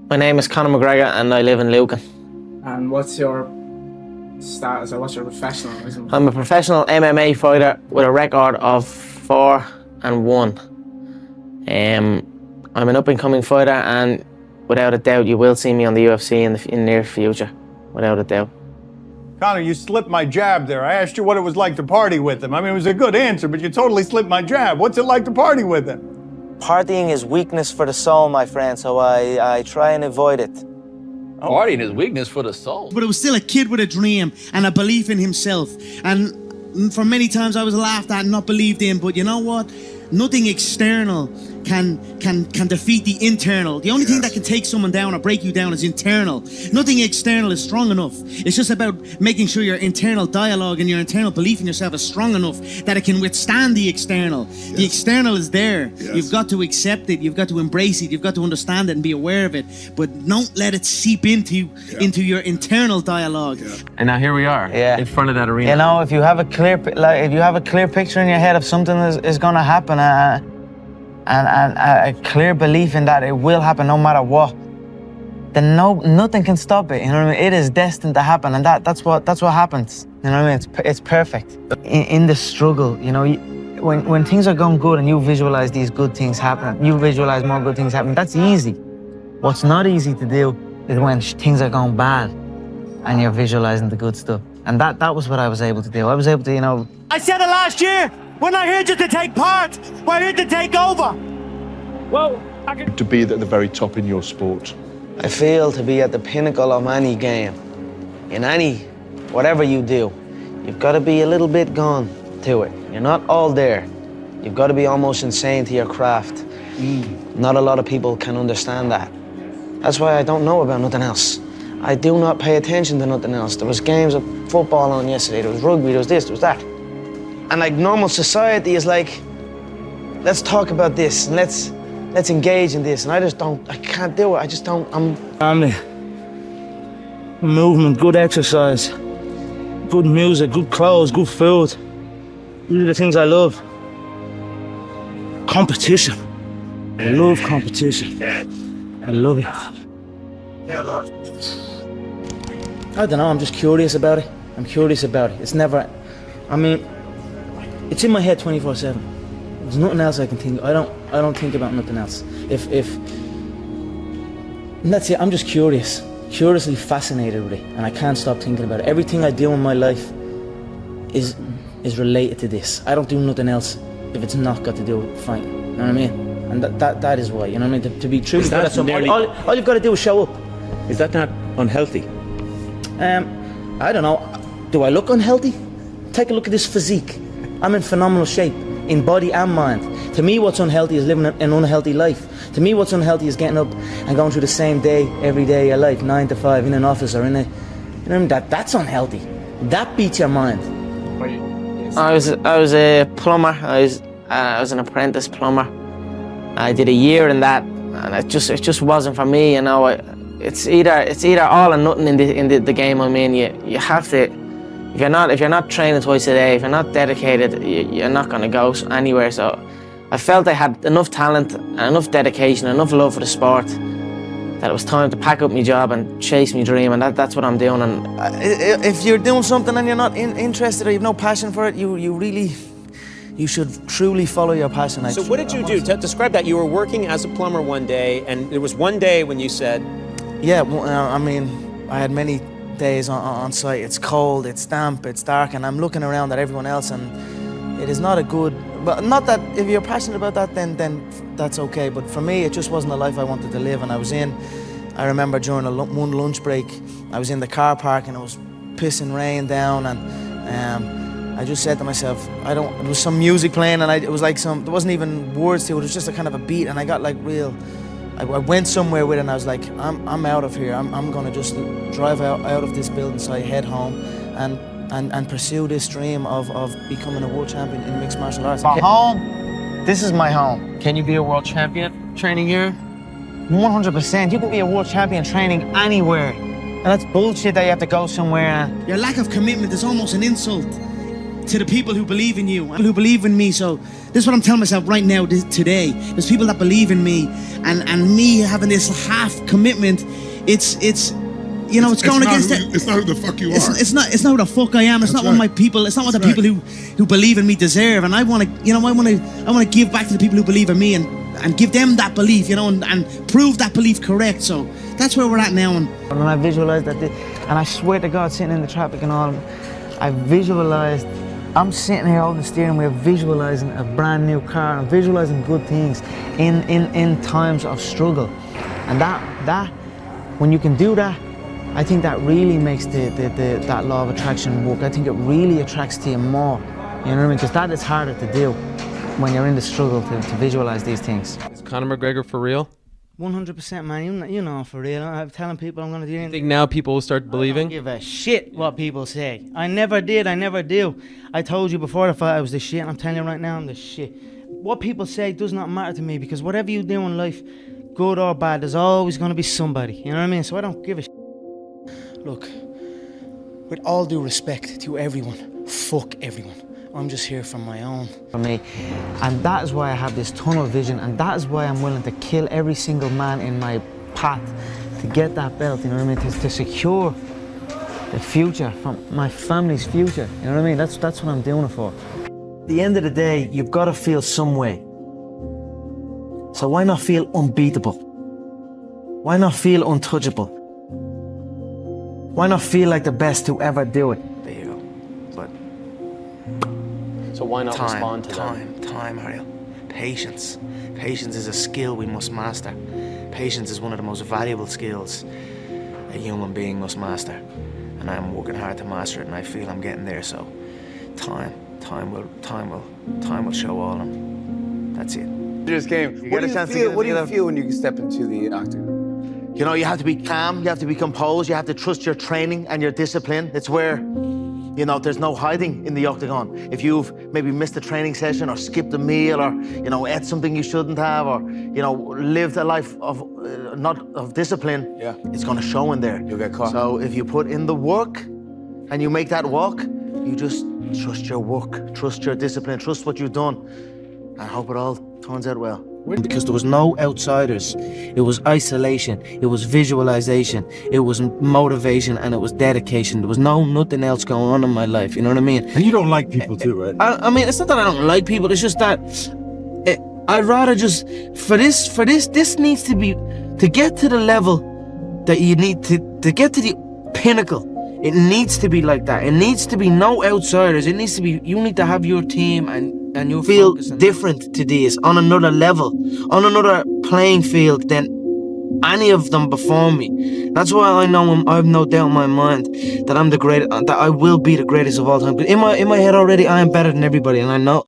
My name is Conor McGregor and I live in Lucan. And what's your status, or what's your professionalism? I'm a professional MMA fighter with a record of 4-1. I'm an up-and-coming fighter, and without a doubt you will see me on the UFC in the near future, without a doubt. Conor, you slipped my jab there. I asked you what it was like to party with him. I mean, it was a good answer, but you totally slipped my jab. What's it like to party with him? Partying is weakness for the soul, my friend, so I try and avoid it. Partying is weakness for the soul. But it was still a kid with a dream and a belief in himself. And for many times I was laughed at and not believed in, but you know what? Nothing external can defeat the internal. The only thing that can take someone down or break you down is internal. Nothing external is strong enough. It's just about making sure your internal dialogue and your internal belief in yourself is strong enough that it can withstand the external. The external is there. You've got to accept it. You've got to embrace it. You've got to understand it and be aware of it. But don't let it seep into your internal dialogue. And now here we are, in front of that arena. You know, if you have a clear picture in your head of something is going to happen, and a clear belief in that it will happen no matter what, then nothing can stop it. You know what I mean? It is destined to happen, and that's what happens. You know what I mean? It's perfect. In the struggle, you know, when things are going good and you visualize these good things happening, you visualize more good things happening. That's easy. What's not easy to do is when things are going bad and you're visualizing the good stuff. And that was what I was able to do. I was able to, you know. I said it last year. We're not here just to take part. We're here to take over. Well, to be at the very top in your sport. I feel to be at the pinnacle of any game, in whatever you do, you've got to be a little bit gone to it. You're not all there. You've got to be almost insane to your craft. Not a lot of people can understand that. That's why I don't know about nothing else. I do not pay attention to nothing else. There was games of football on yesterday, there was rugby, there was this, there was that. And like normal society is like, let's talk about this and let's engage in this. And I can't do it. Family, movement, good exercise, good music, good clothes, good food. These are the things I love. Competition. I love competition. I love it. I don't know, I'm just curious about it. It's never, it's in my head 24/7. There's nothing else I can think. I don't think about nothing else. And that's it. I'm just curiously fascinated with it, and I can't stop thinking about it. Everything I do in my life is related to this. I don't do nothing else if it's not got to do with fighting. You know what I mean? And that is why. You know what I mean? To be true, all you've got to do is show up. is that not unhealthy? I don't know. Do I look unhealthy? Take a look at this physique. I'm in phenomenal shape, in body and mind. To me, what's unhealthy is living an unhealthy life. To me, what's unhealthy is getting up and going through the same day, every day of your life, 9 to 5, in an office or in a, you know what I mean? That's unhealthy. That beats your mind. I was a plumber. I was an apprentice plumber. I did a year in that, and it just wasn't for me. You know, it's either all or nothing in the game I'm in. You have to. If you're not training twice a day, if you're not dedicated, you're not going to go anywhere. So I felt I had enough talent, and enough dedication, enough love for the sport that it was time to pack up my job and chase my dream, and that's what I'm doing. And if you're doing something and you're not interested or you've no passion for it, you should truly follow your passion. So what did you do? Describe that. You were working as a plumber one day, and there was one day when you said... Yeah, I had many days on site. It's cold, it's damp, it's dark, and I'm looking around at everyone else, and it is not a good... But not that if you're passionate about that, then that's okay. But for me, it just wasn't a life I wanted to live. And I remember during one lunch break, I was in the car park and it was pissing rain down, and I just said to myself, there was some music playing, and it was like there wasn't even words to it. It was just a kind of a beat, and I got like I went somewhere with it, and I was like, I'm out of here. I'm gonna just drive out of this building, so I head home and pursue this dream of becoming a world champion in mixed martial arts. My home, this is my home. Can you be a world champion training here? 100%. You can be a world champion training anywhere. And that's bullshit that you have to go somewhere. Your lack of commitment is almost an insult. to the people who believe in you, who believe in me. So this is what I'm telling myself right now, today. There's people that believe in me, and me having this half commitment. It's you know, it's going against it. It's not who the fuck you are. It's not who the fuck I am. It's not what my people. It's not what the people who believe in me deserve. And I want to, you know, I want to give back to the people who believe in me and give them that belief, you know, and prove that belief correct. So that's where we're at now. And when I visualized that, and I swear to God, sitting in the traffic and all, I visualized. I'm sitting here holding the steering wheel, visualizing a brand new car. I'm visualizing good things in times of struggle, and that when you can do that, I think that really makes that law of attraction work. I think it really attracts to you more. You know what I mean? Because that is harder to do when you're in the struggle to visualize these things. Is Conor McGregor for real? 100%, man. You know, for real. I'm telling people I'm going to do anything. You think now people will start believing? I don't give a shit what people say. I never did. I never do. I told you before if I was the shit, and I'm telling you right now I'm the shit. What people say does not matter to me, because whatever you do in life, good or bad, there's always going to be somebody. You know what I mean? So I don't give a shit. Look, with all due respect to everyone, fuck everyone. I'm just here for my own. For me, and that is why I have this tunnel vision, and that is why I'm willing to kill every single man in my path to get that belt, you know what I mean, to secure the future, from my family's future, you know what I mean, that's what I'm doing it for. At the end of the day, you've got to feel some way. So why not feel unbeatable? Why not feel untouchable? Why not feel like the best to ever do it? There you go. But So why not respond to that? Time, Ariel. Patience. Patience is a skill we must master. Patience is one of the most valuable skills a human being must master. And I'm working hard to master it, and I feel I'm getting there. So time will show all of them. That's it. You just came. What do you feel when you step into the octagon? You know, you have to be calm, you have to be composed, you have to trust your training and your discipline. It's where, you know, there's no hiding in the octagon. If you've maybe missed a training session or skipped a meal or, you know, ate something you shouldn't have or, you know, lived a life of not of discipline, it's gonna show in there. You'll get caught. So if you put in the work and you make that walk, you just trust your work, trust your discipline, trust what you've done, and hope it all turns out well. Because there was no outsiders. It was isolation, it was visualization, it was motivation, and it was dedication. There was nothing else going on in my life, you know what I mean? And you don't like people too, right? I mean, it's not that I don't like people, it's just that I'd rather just, this needs to be, to get to the level that you need to get to the pinnacle, it needs to be like that. It needs to be no outsiders. It needs to be, you need to have your team and you feel different to these, on another level, on another playing field than any of them before me. That's why I know, I have no doubt in my mind that I'm the greatest, that I will be the greatest of all time. In my head already, I am better than everybody, and I know